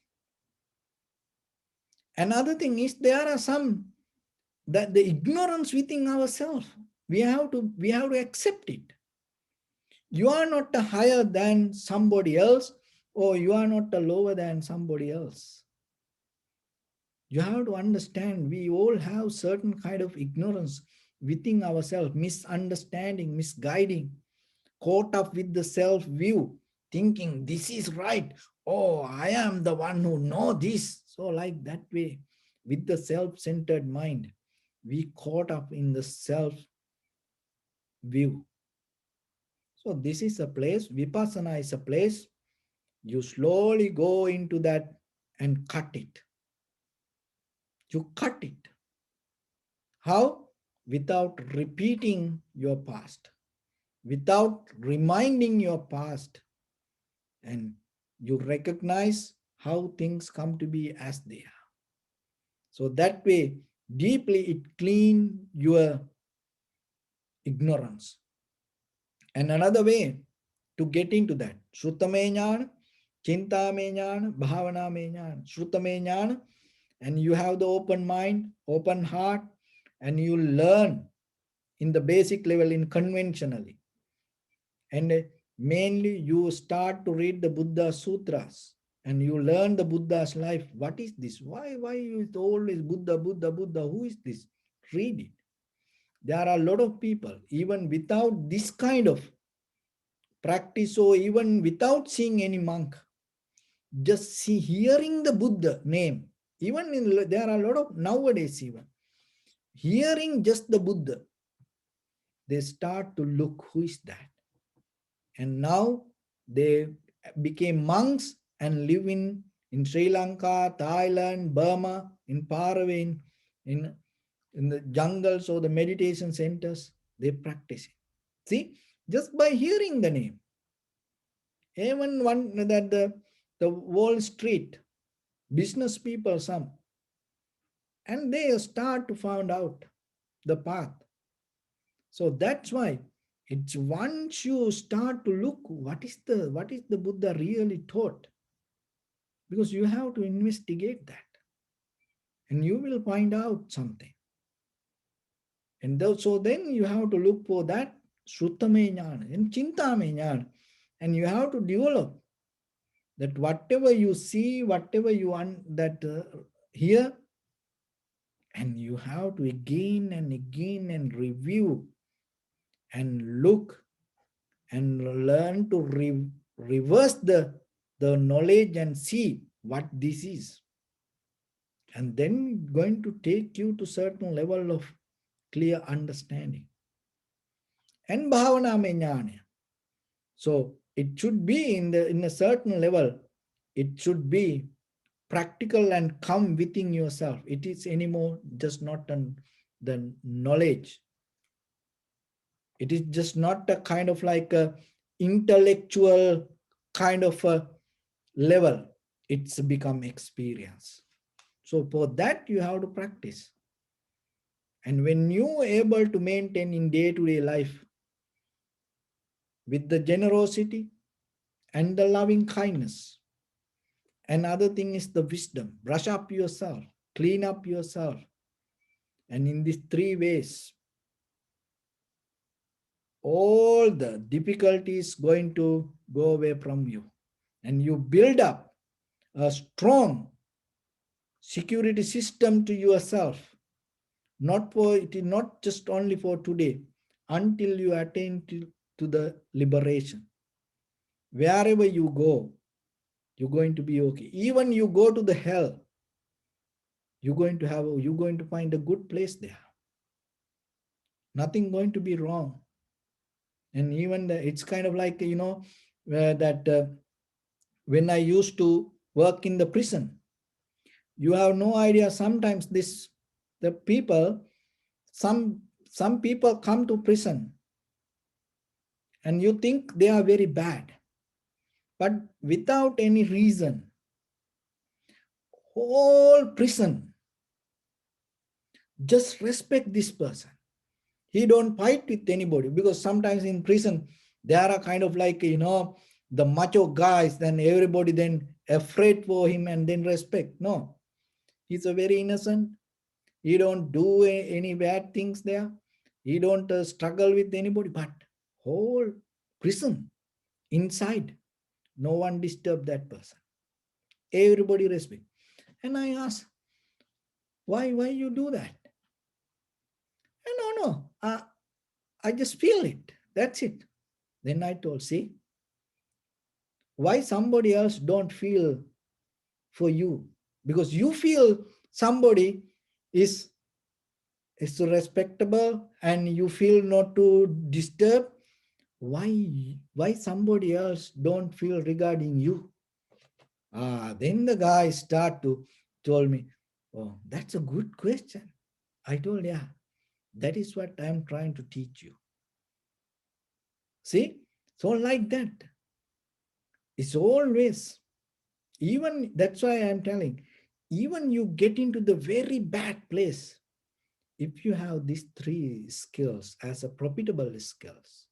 Another thing is there are some that the ignorance within ourselves. We have to accept it. You are not higher than somebody else, or you are not lower than somebody else. You have to understand we all have certain kind of ignorance within ourselves, misunderstanding, misguiding, caught up with the self-view, thinking this is right. Oh, I am the one who know this. So like that way, with the self-centered mind, we caught up in the self-view. So this is a place, Vipassana is a place, you slowly go into that and cut it. You cut it. How? Without repeating your past, without reminding your past, and you recognize how things come to be as they are. So that way, deeply it clean your ignorance. And another way to get into that, Shrutame Jnana, Chintame Jnana, Bhavaname Jnana. Shrutame Jnana, and you have the open mind, open heart, and you learn in the basic level, in conventionally. And mainly you start to read the Buddha Sutras. and you learn the Buddha's life. What is this? Why is always Buddha, Buddha, Buddha? Who is this? Read it. There are a lot of people, even without this kind of practice, or even without seeing any monk, just hearing the Buddha name. Even there are a lot of nowadays, even hearing just the Buddha, they start to look, who is that? And now they became monks and live in Sri Lanka, Thailand, Burma, in Paraguay, in the jungles or the meditation centers. They practice it. See, just by hearing the name, even one that the Wall Street business people, some, and they start to find out the path. So that's why it's once you start to look, what is the Buddha really taught, because you have to investigate that, and you will find out something. And so then you have to look for that Sruttame Jnana and Chintame Jnana, and you have to develop that whatever you see, whatever you hear, and you have to again and again and review and look and learn to reverse the knowledge and see what this is. And then going to take you to certain level of clear understanding. And bhavana jnana. So it should be in a certain level, it should be practical and come within yourself. It is anymore just not the knowledge. It is just not a kind of like a intellectual kind of a level. It's become experience. So for that you have to practice. And when you are able to maintain in day-to-day life with the generosity and the loving kindness, another thing is the wisdom. Brush up yourself, clean up yourself. And in these three ways, all the difficulties going to go away from you. And you build up a strong security system to yourself. It is not just only for today, until you attain to the liberation. Wherever you go, you're going to be okay. Even you go to the hell, you're going to find a good place there. Nothing going to be wrong. And even it's kind of like, that when I used to work in the prison, you have no idea. Sometimes the people, some people come to prison and you think they are very bad, but without any reason, whole prison just respect this person. He don't fight with anybody, because sometimes in prison there are kind of like, the macho guys, then everybody then afraid for him and then respect. No, he's a very innocent. He don't do any bad things there. He don't struggle with anybody, but whole prison inside, no one disturb that person. Everybody respect. And I ask, why you do that? No, I just feel it. That's it. Then I told, see, why somebody else don't feel for you? Because you feel somebody is respectable and you feel not to disturb. Why somebody else don't feel regarding you? Then the guy told me, oh, that's a good question. I told, yeah, that is what I'm trying to teach you. See, so like that, it's always, even that's why I'm telling, even you get into the very bad place, if you have these three skills as a profitable skills,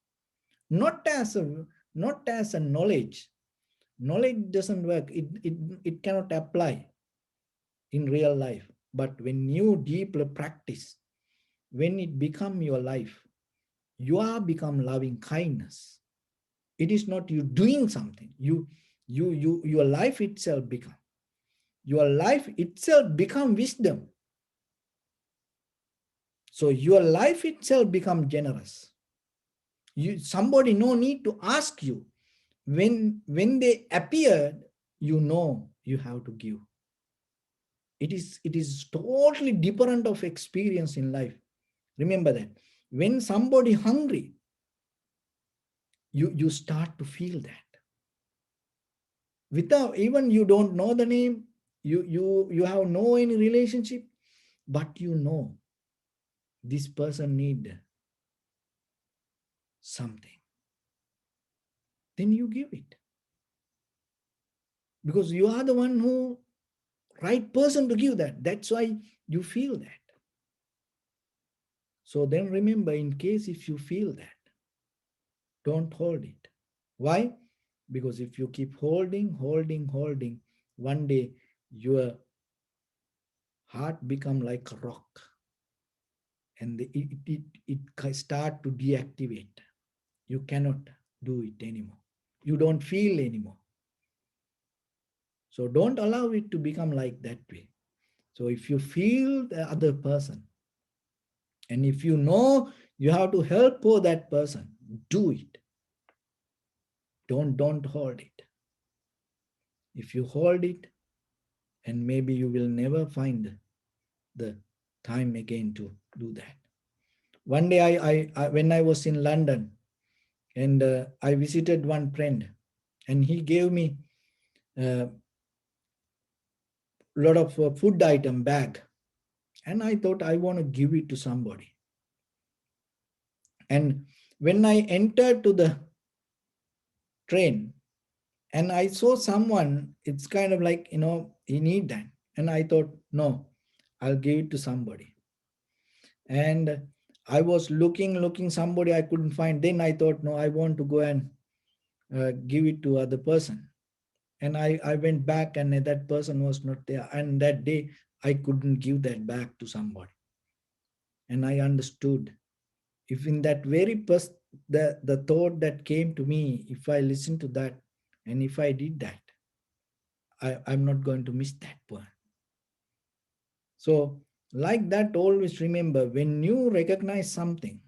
not as a knowledge. Knowledge doesn't work. It cannot apply in real life. But when you deeply practice, when it become your life, you are become loving kindness. It is not you doing something. Your life itself become. Your life itself become wisdom. So your life itself become generous. Somebody no need to ask you. When they appeared, you know you have to give. It is totally different of experience in life. Remember that. When somebody hungry, you start to feel that. Without even you don't know the name, you have no any relationship, but you know this person need something. Then you give it. Because you are the one who right person to give that. That's why you feel that. So then remember, in case if you feel that, don't hold it. Why? Because if you keep holding, one day your heart become like a rock, and it start to deactivate. You cannot do it anymore. You don't feel anymore. So don't allow it to become like that way. So if you feel the other person, and if you know you have to help for that person, do it. Don't hold it. If you hold it, and maybe you will never find the time again to do that. One day I when I was in London, and I visited one friend, and he gave me a lot of food item bag, and I thought I want to give it to somebody. And when I entered to the train, and I saw someone, it's kind of like, he need that, and I thought, no, I'll give it to somebody. And I was looking somebody, I couldn't find. Then I thought, no, I want to go and give it to other person. And I went back, and that person was not there, and that day I couldn't give that back to somebody. And I understood, if in that very the thought that came to me, if I listened to that, and if I did that, I'm not going to miss that point. So like that, always remember, when you recognize something,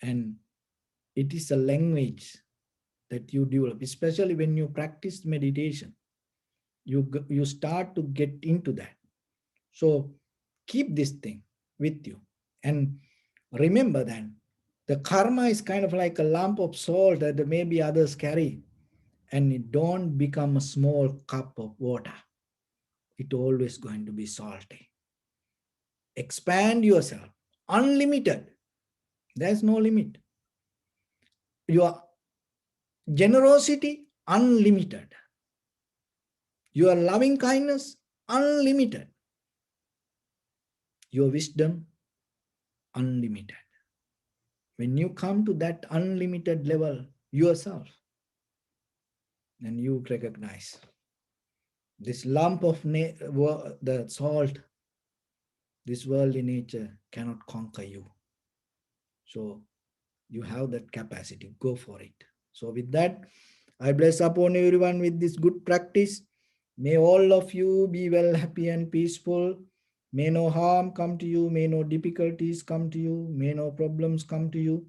and it is a language that you develop, especially when you practice meditation, you start to get into that. So keep this thing with you, and remember that the karma is kind of like a lump of salt that maybe others carry, and it don't become a small cup of water. It always going to be salty. Expand yourself, unlimited. There's no limit. Your generosity, unlimited. Your loving kindness, unlimited. Your wisdom, unlimited. When you come to that unlimited level yourself, then you recognize this lump of the salt, this worldly nature cannot conquer you. So you have that capacity. Go for it. So with that, I bless upon everyone with this good practice. May all of you be well, happy, and peaceful. May no harm come to you. May no difficulties come to you. May no problems come to you.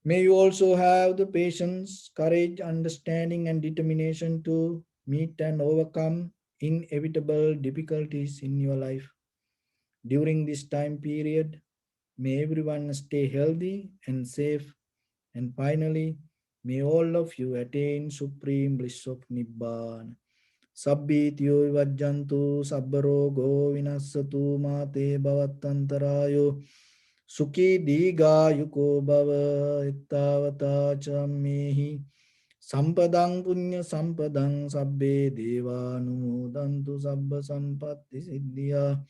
May you also have the patience, courage, understanding, and determination to meet and overcome inevitable difficulties in your life. During this time period, may everyone stay healthy and safe. And finally, may all of you attain supreme bliss of Nibbana. Sabbityo vajjantu sabbarogo vinassatu mate bhavatantarayo sukhi diga yuko bhava ittavata chammehi sampadang punya sampadang sabbe devanumodantu sabba sampatti siddhya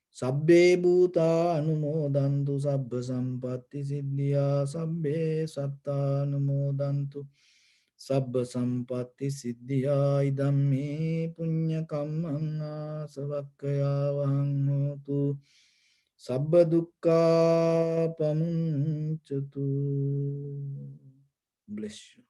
sabbe bhuta anumodantu sabba sampatti siddhya sabbe satta anumodantu sabba sampatti siddhya idammi punya kammang asavakkaya vahang hotu sabba dukkha pamuncatu. Bless you.